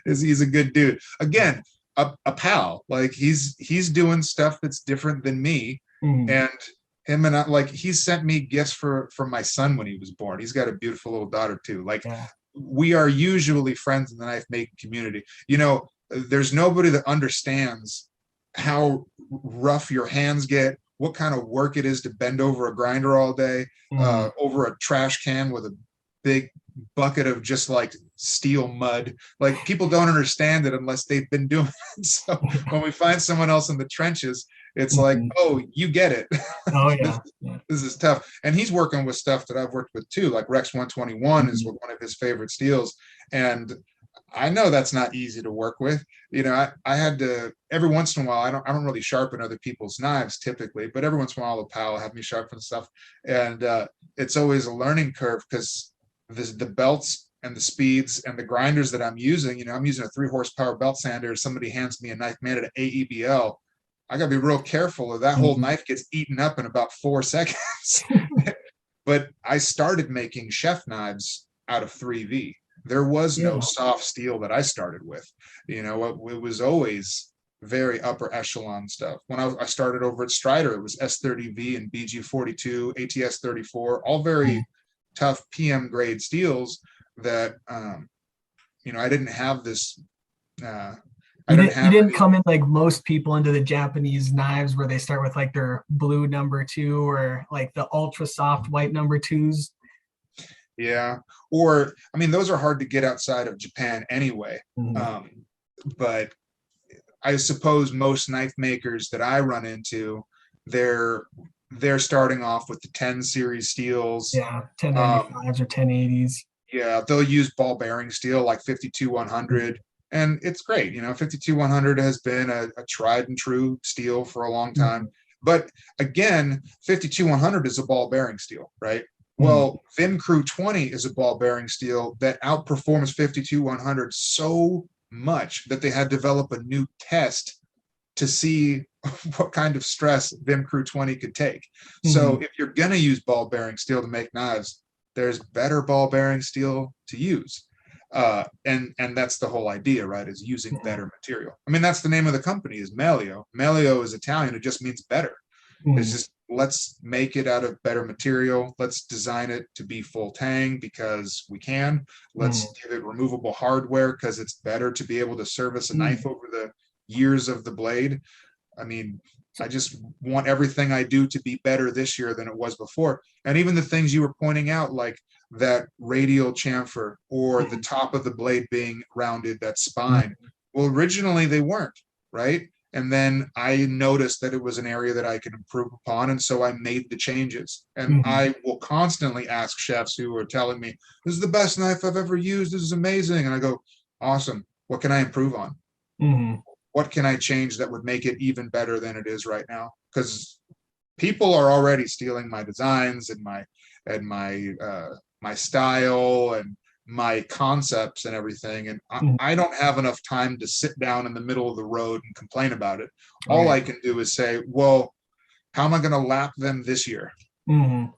he's a good dude. Again, a pal. Like he's doing stuff that's different than me.
Mhm.
And him and I, like, he sent me gifts for my son when he was born. He's got a beautiful little daughter too. Like,
Yeah.
we are usually friends in the knife making community. You know, there's nobody that understands how rough your hands get, what kind of work it is to bend over a grinder all day,
Mhm.
over a trash can with a big bucket of just like steel mud. Like, people don't understand it unless they've been doing it. So when we find someone else in the trenches, it's like,
Mhm.
oh, you get it.
Oh
this,
yeah. Yeah.
this is tough. And he's working with stuff that I've worked with too, like Rex 121 is
Mhm.
one of his favorite steels. And I know that's not easy to work with. You know, I had to, every once in a while, I don't really sharpen other people's knives typically, but every once in a while, a pal will have me sharpen stuff. And it's always a learning curve because the belts and the speeds and the grinders that I'm using, you know, I'm using a 3 horsepower belt sander. Somebody hands me a knife made at AEBL. I gotta be real careful or that whole
Mhm.
knife gets eaten up in about 4 seconds. But I started making chef knives out of 3V. There was no
Yeah.
soft steel that I started with. You know, it was always very upper echelon stuff. When I started over at Strider, it was S30V and BG42, ATS 34, all very tough PM grade steels that, you know, I didn't have this. I
You
didn't
didn't you
have
didn't
any.
come in like most people into the Japanese knives where they start with like their blue number two or like the ultra soft white number twos.
Yeah. Or, I mean, those are hard to get outside of Japan anyway.
Mhm.
Um, but I suppose most knife makers that I run into, they're they're starting off with the 10 series steels.
Yeah,
Um,
1095s or 1080s.
yeah, they'll use ball bearing steel like 52 100, and it's great. You know, 52 100 has been a tried and true steel for a long time.
Mhm.
But again, 52 100 is a ball bearing steel, right?
Mhm.
Well, Vim Crew 20 is a ball bearing steel that outperforms 52 100 so much that they had to develop a new test to see what kind of stress Vim Crew 20 could take. So
Mhm.
if you're going to use ball bearing steel to make knives, there's better ball bearing steel to use. And that's the whole idea, right? Is using
Mhm.
better material. I mean, that's the name of the company is Meglio. Meglio is Italian. It just means better. It's
Mhm.
just, let's make it out of better material. Let's design it to be full tang because we can. Let's
Mhm.
give it removable hardware because it's better to be able to service a knife
Mhm.
over the years of the blade. I mean, I just want everything I do to be better this year than it was before. And even the things you were pointing out, like that radial chamfer or the
Mhm.
top of the blade being rounded, that spine.
Mhm.
Well, originally they weren't, right? And then I noticed that it was an area that I could improve upon. And so I made the changes. And
Mhm.
I will constantly ask chefs who are telling me, this is the best knife I've ever used. This is amazing. And I go, awesome. What can I improve on?
Mhm.
What can I change that would make it even better than it is right now? Because people are already stealing my designs and my style and my concepts and everything. And
Mhm.
I don't have enough time to sit down in the middle of the road and complain about it.
Oh
All
yeah.
I can do is say, well, how am I going to lap them this year?
Mhm.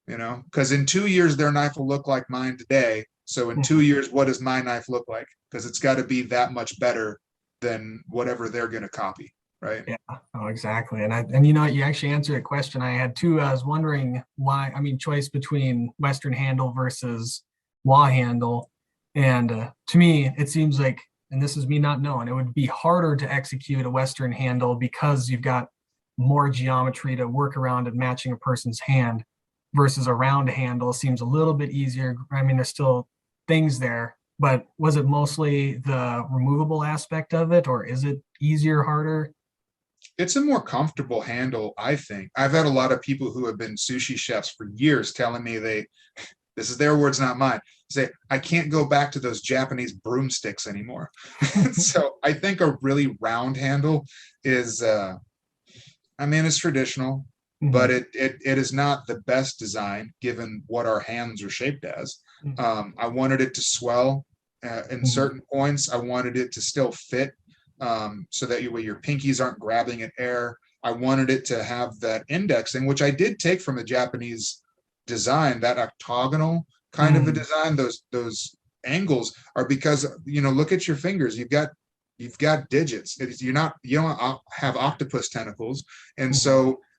You know, because in 2 years, their knife will look like mine today. So in
Mhm.
2 years, what does my knife look like? Because it's got to be that much better than whatever they're going to copy. Right.
Yeah. Oh, exactly. And you know what? You actually answered a question I had too. I was wondering why. I mean, choice between Western handle versus Wah handle, and to me, it seems like, and this is me not knowing, it would be harder to execute a Western handle because you've got more geometry to work around and matching a person's hand versus a round handle seems a little bit easier. I mean, things there, but was it mostly the removable aspect of it, or is it easier, harder?
It's a more comfortable handle, I think. I've had a lot of people who have been sushi chefs for years telling me this is their words, not mine, say, I can't go back to those Japanese broomsticks anymore. So I think a really round handle is, I mean, it's traditional, but
Mhm,
it is not the best design given what our hands are shaped as.
mhm,
I wanted it to swell in
mhm.
certain points. I wanted it to still fit, so that your pinkies aren't grabbing at air. I wanted it to have that indexing, which I did take from a Japanese design, that octagonal kind of a
Mhm.
design. Those angles are because, look at your fingers. You've got digits. You don't have octopus tentacles, and
Mhm.
so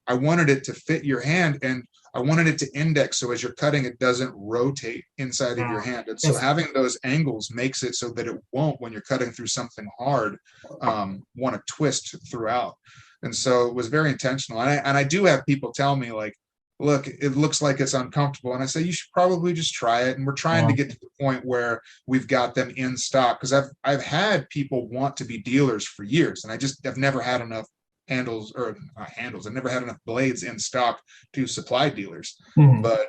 I wanted it to fit your hand, and I wanted it to index so as you're cutting, it doesn't rotate inside of your
Yeah.
hand. And so
It's
having those angles makes it so that it won't, when you're cutting through something hard, want to twist throughout. And so it was very intentional. And I do have people tell me, like, look, it looks like it's uncomfortable. And I say, you should probably just try it. And we're trying to
yeah.
get to the point where we've got them in stock, because I've had people want to be dealers for years, and I've never had enough handles, or handles. I've never had enough blades in stock to supply dealers.
Mhm.
But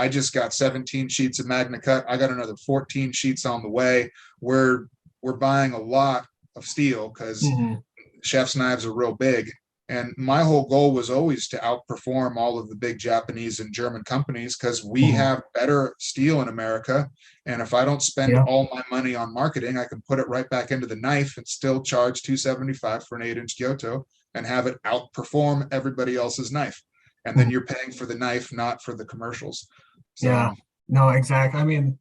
I just got 17 sheets of Magna Cut. I got another 14 sheets on the way. We're buying a lot of steel because
Mhm.
chef's knives are real big. And my whole goal was always to outperform all of the big Japanese and German companies, because we
Mhm.
have better steel in America. And if I don't spend
Yeah.
all my money on marketing, I can put it right back into the knife and still charge 275 for an 8-inch Kyoto and have it outperform everybody else's knife. And then
Mhm.
you're paying for the knife, not for the commercials.
Yeah.
So
No, exactly. I mean,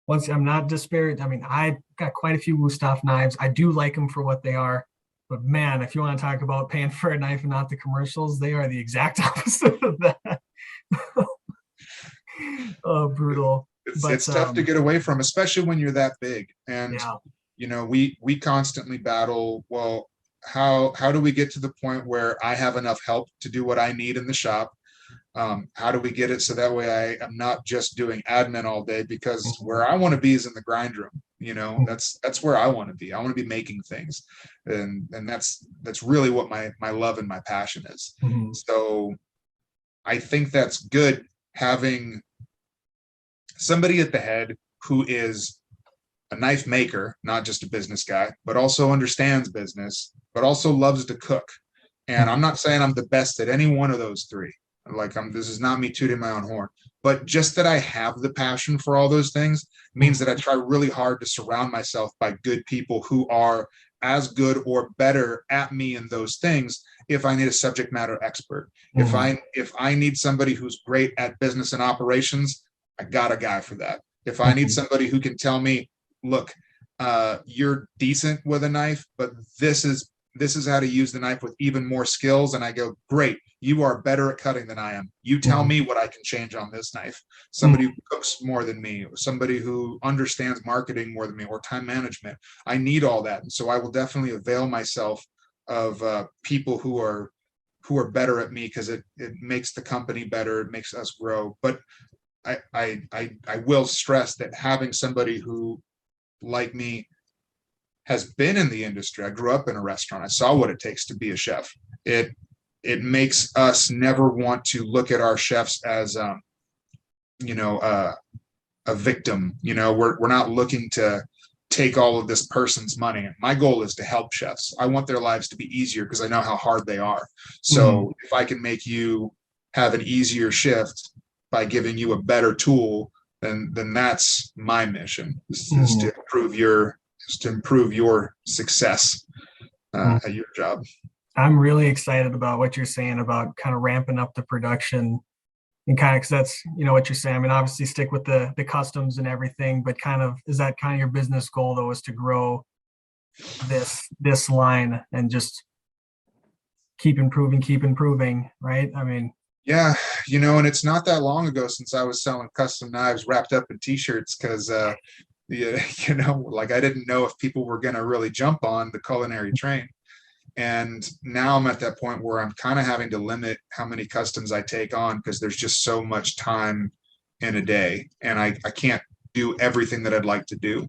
once I'm not disparaged. I mean, I got quite a few Wusthof knives. I do like them for what they are. But man, if you want to talk about paying for a knife and not the commercials, they are the exact opposite of that. Oh, brutal.
it's
But
it's tough to get away from, especially when you're that big. And
yeah.
we constantly battle, well, how do we get to the point where I have enough help to do what I need in the shop? How do we get it so that way I am not just doing admin all day? Because
Mhm.
where I want to be is in the grind room.
Mhm.
That's where I want to be. I want to be making things, and that's really what my love and my passion is.
Mhm.
So I think that's good, having somebody at the head who is a knife maker, not just a business guy, but also understands business, but also loves to cook. And I'm not saying I'm the best at any one of those three. Like, this is not me tooting my own horn, but just that I have the passion for all those things means
Mhm.
that I try really hard to surround myself by good people who are as good or better at me in those things. If I need a subject matter expert, if
Mhm.
I need somebody who's great at business and operations, I got a guy for that. If I need
Mhm.
somebody who can tell me, look, you're decent with a knife, but this is how to use the knife with even more skills. And I go, great, you are better at cutting than I am. You tell
Mhm.
me what I can change on this knife. Somebody who
Mhm.
cooks more than me, or somebody who understands marketing more than me, or time management. I need all that. And so I will definitely avail myself of people who are better at me, because it makes the company better. It makes us grow. But I will stress that having somebody who, like me, has been in the industry. I grew up in a restaurant. I saw what it takes to be a chef. It makes us never want to look at our chefs as you know uh, a victim. We're not looking to take all of this person's money. My goal is to help chefs. I want their lives to be easier because I know how hard they are.
Mhm.
So if I can make you have an easier shift by giving you a better tool, then that's my mission, is
Mhm.
to improve your success
Mhm.
at your job.
I'm really excited about what you're saying about kind of ramping up the production and kind of, because that's, what you're saying. I mean, obviously stick with the customs and everything, but kind of, is that kind of your business goal though, is to grow this line and just keep improving, right? I mean,
Yeah, and it's not that long ago since I was selling custom knives wrapped up in t-shirts, because yeah, like, I didn't know if people were going to really jump on the culinary train. And now I'm at that point where I'm kind of having to limit how many customs I take on, because there's just so much time in a day. And I can't do everything that I'd like to do.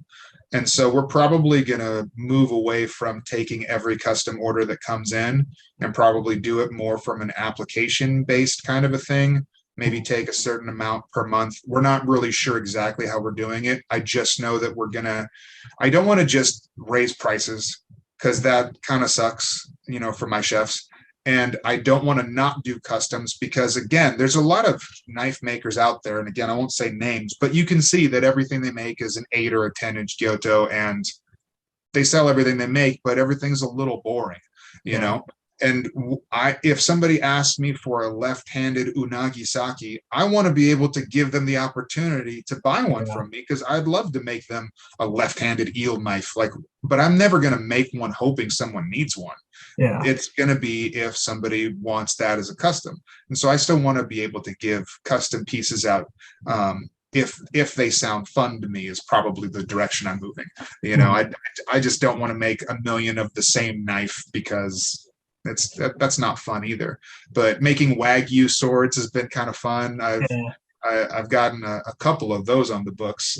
And so we're probably going to move away from taking every custom order that comes in and probably do it more from an application based kind of a thing. Maybe take a certain amount per month. We're not really sure exactly how we're doing it. I just know that I don't want to just raise prices because that kind of sucks, for my chefs. And I don't want to not do customs because, again, there's a lot of knife makers out there. And again, I won't say names, but you can see that everything they make is an 8 or a 10-inch Giotto, and they sell everything they make, but everything's a little boring, you know? And if somebody asks me for a left-handed unagi sake, I want to be able to give them the opportunity to buy one from me because I'd love to make them a left-handed eel knife. But I'm never going to make one hoping someone needs one.
Yeah.
It's going to be if somebody wants that as a custom. And so I still want to be able to give custom pieces out. If they sound fun to me is probably the direction I'm moving. I just don't want to make a million of the same knife because that's not fun either. But making Wagyu swords has been kind of fun. I've gotten a couple of those on the books,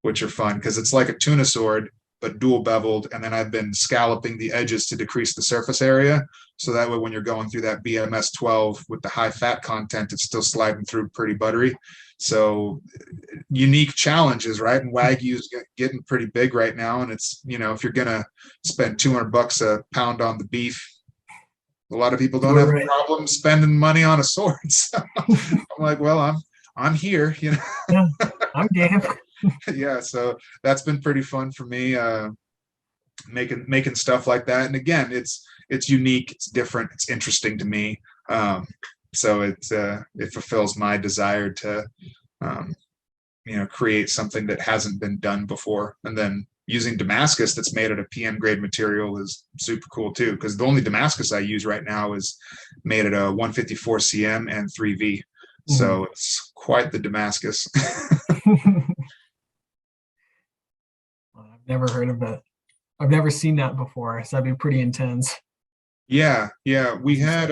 which are fun because it's like a tuna sword but dual beveled, and then I've been scalloping the edges to decrease the surface area, so that way when you're going through that BMS 12 with the high fat content, it's still sliding through pretty buttery. So unique challenges, right? And Wagyu's getting pretty big right now, and it's, if you're gonna spend $200 a pound on the beef, a lot of people don't have a problem spending money on a sword. So I'm like, well, I'm here,
Yeah, I'm game.
Yeah, so that's been pretty fun for me, making stuff like that. And again, it's unique, it's different, it's interesting to me. So it fulfills my desire to create something that hasn't been done before. And then using Damascus that's made out of PM grade material is super cool too, because the only Damascus I use right now is made at a 154 cm and 3V. So it's quite the Damascus.
I've never heard of it. I've never seen that before, so that'd be pretty intense.
Yeah. We had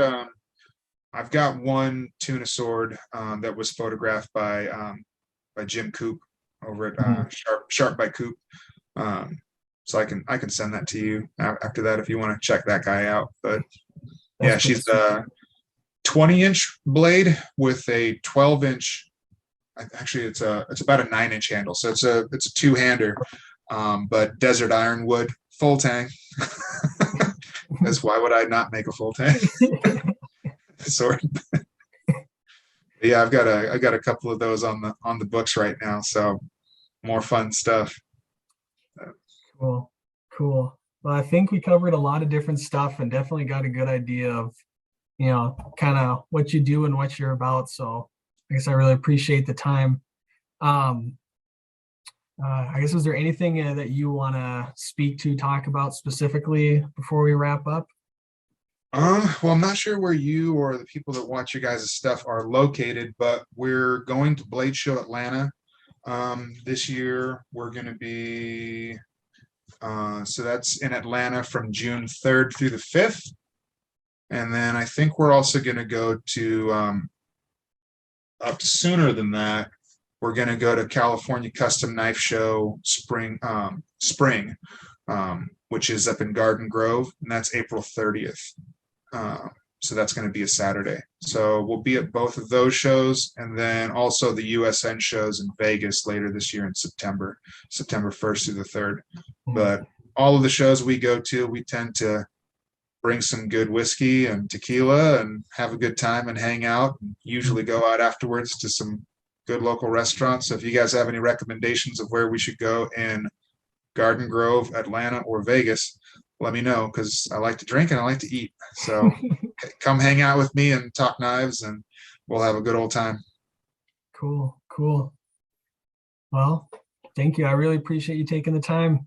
I've got one tuna sword that was photographed by Jim Coop over at Sharp by Coop. So I can send that to you after that if you want to check that guy out. But yeah, she's a 20-inch blade with a 12-inch. Actually, it's about a 9-inch handle, so it's a two-hander. But desert ironwood, full tang. That's why would I not make a full tang sword? Yeah, I got a couple of those on the books right now, so more fun stuff.
Cool. Well, I think we covered a lot of different stuff and definitely got a good idea of, kind of what you do and what you're about. So I guess I really appreciate the time. I guess, is there anything that you want to talk about specifically before we wrap up?
Well, I'm not sure where you or the people that watch your guys' stuff are located, but we're going to Blade Show Atlanta this year. We're going to be, so that's in Atlanta from June 3rd through the 5th. And then I think we're also going to go to, up sooner than that, we're going to go to California Custom Knife Show spring, which is up in Garden Grove, and that's April 30th. So that's going to be a Saturday. So we'll be at both of those shows, and then also the USN shows in Vegas later this year in September 1st through the 3rd. But all of the shows we go to, we tend to bring some good whiskey and tequila and have a good time and hang out, and usually go out afterwards to some good local restaurants. So if you guys have any recommendations of where we should go in Garden Grove, Atlanta, or Vegas, let me know, because I like to drink and I like to eat. So come hang out with me and talk knives, and we'll have a good old time.
Cool. Well, thank you. I really appreciate you taking the time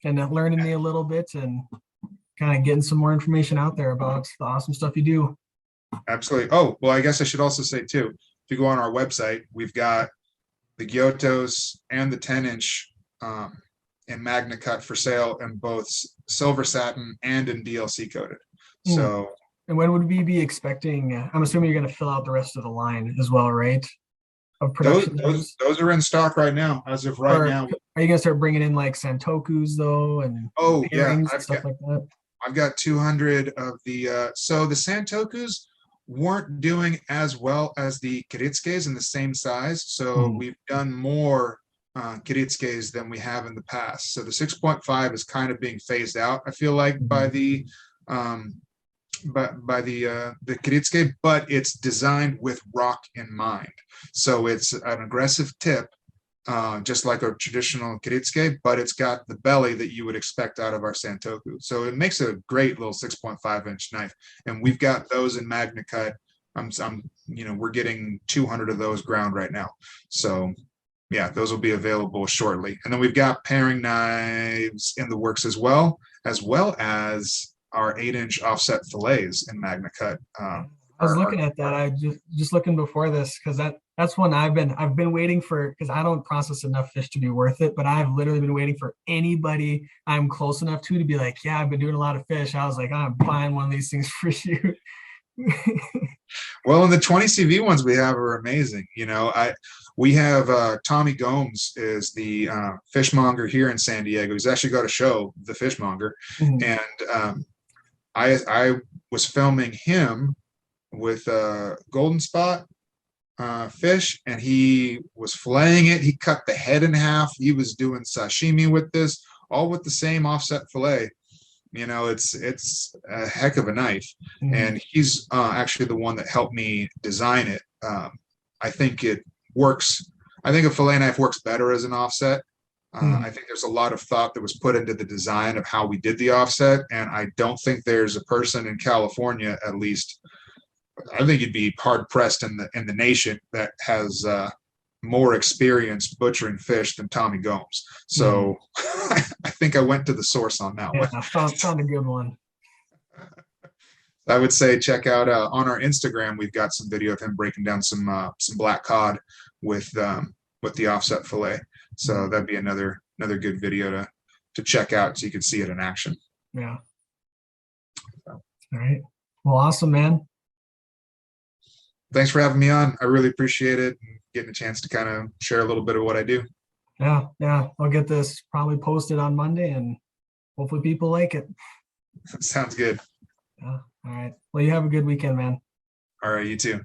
and learning me a little bit and kind of getting some more information out there about the awesome stuff you do.
Absolutely. Oh, well, I guess I should also say too, if you go on our website, we've got the Giottos and the 10-inch in Magna Cut for sale in both silver satin and in DLC coated. So,
and when would we be expecting? I'm assuming you're going to fill out the rest of the line as well, right? of
Those
production
those
knives?
those are in stock right now. As of right
Or
now.
are you gonna start bringing in like Santokus though and
Oh yeah,
bearings and stuff like that?
I've got 200 of the so the Santokus weren't doing as well as the Kiritskes in the same size. So
Mhm.
we've done more Kiritskes than we have in the past. So the 6.5 is kind of being phased out, I feel like, by
Mhm.
um the Kiritske, but it's designed with rock in mind. So it's an aggressive tip, just like a traditional Kiritsuke, but it's got the belly that you would expect out of our Santoku. So it makes a great little 6.5-inch knife. And we've got those in Magna Cut. We're getting 200 of those ground right now. So yeah, those will be available shortly. And then we've got paring knives in the works as well as our 8-inch offset fillets in Magna Cut.
I was looking at that. I just looking before this because that's one I've been waiting for because I don't process enough fish to be worth it. But I've literally been waiting for anybody I'm close enough to be like, yeah, I've been doing a lot of fish. I was like, I'm buying one of these things for you.
Well, and the 20 CV ones we have are amazing. We have Tommy Gomes is the fishmonger here in San Diego. He's actually got a show, The Fishmonger,
Mhm.
and I was filming him with a golden spot fish, and he was filleting it. He cut the head in half. He was doing sashimi with this, all with the same offset fillet. It's a heck of a knife,
Mhm.
and he's actually the one that helped me design it. I think it works. I think a fillet knife works better as an offset. I
Mhm.
think there's a lot of thought that was put into the design of how we did the offset, and I don't think there's a person in California, at least. I think you'd be hard pressed in the nation that has more experience butchering fish than Tommy Gomes.
Mhm.
So I think I went to the source on that
Yeah,
one.
I found a good one.
I would say check out on our Instagram. We've got some video of him breaking down some black cod with the offset fillet. So
Mhm.
that'd be another good video to check out so you can see it in action.
Yeah.
So,
All right. Well, awesome, man.
thanks for having me on. I really appreciate it and getting a chance to kind of share a little bit of what I do.
Yeah, yeah. I'll get this probably posted on Monday and hopefully people like it.
Sounds good.
Yeah. All right. Well, you have a good weekend, man.
All right, you too.